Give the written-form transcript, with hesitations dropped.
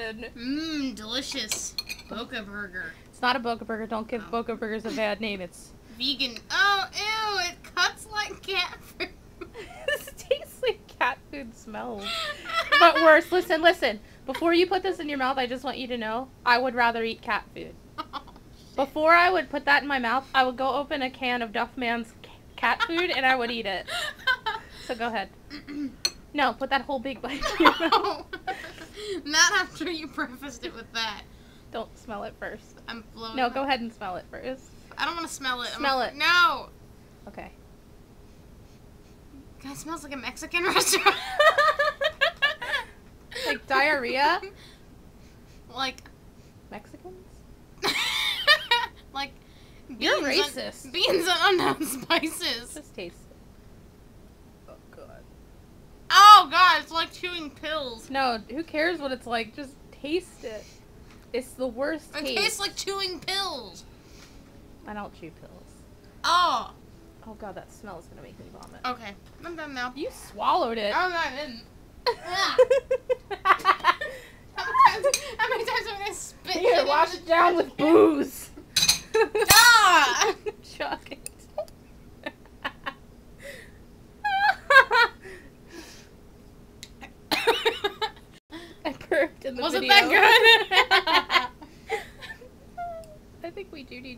chicken. Mmm, delicious. Boca Burger. It's not a Boca Burger. Don't give Boca Burgers a bad name. It's vegan. Oh, ew, it cuts like cat food. This tastes like cat food smells. But worse. Listen, listen. Before you put this in your mouth, I just want you to know, I would rather eat cat food. Oh, Before I would put that in my mouth, I would go open a can of Duffman's cat food and I would eat it. So go ahead. No, put that whole big bite in your mouth. Not after you prefaced it with that. Don't smell it first. I'm blowing. No, go ahead and smell it first. I don't want to smell it. Smell it. No. Okay. God, it smells like a Mexican restaurant. Like diarrhea? Like Mexicans? like beans. You're racist. Beans and unknown spices. Just taste it. Oh god. Oh god, it's like chewing pills. No, who cares what it's like? Just taste it. It's the worst It taste. tastes like chewing pills. I don't chew pills. Oh. Oh god, that smell is gonna make me vomit. Okay, I'm done now. You swallowed it. Oh no, I didn't. How many times am I gonna spit? Here, wash it down with booze. Ah! Chuck it. I burped in the Wasn't video. that good? I think we do need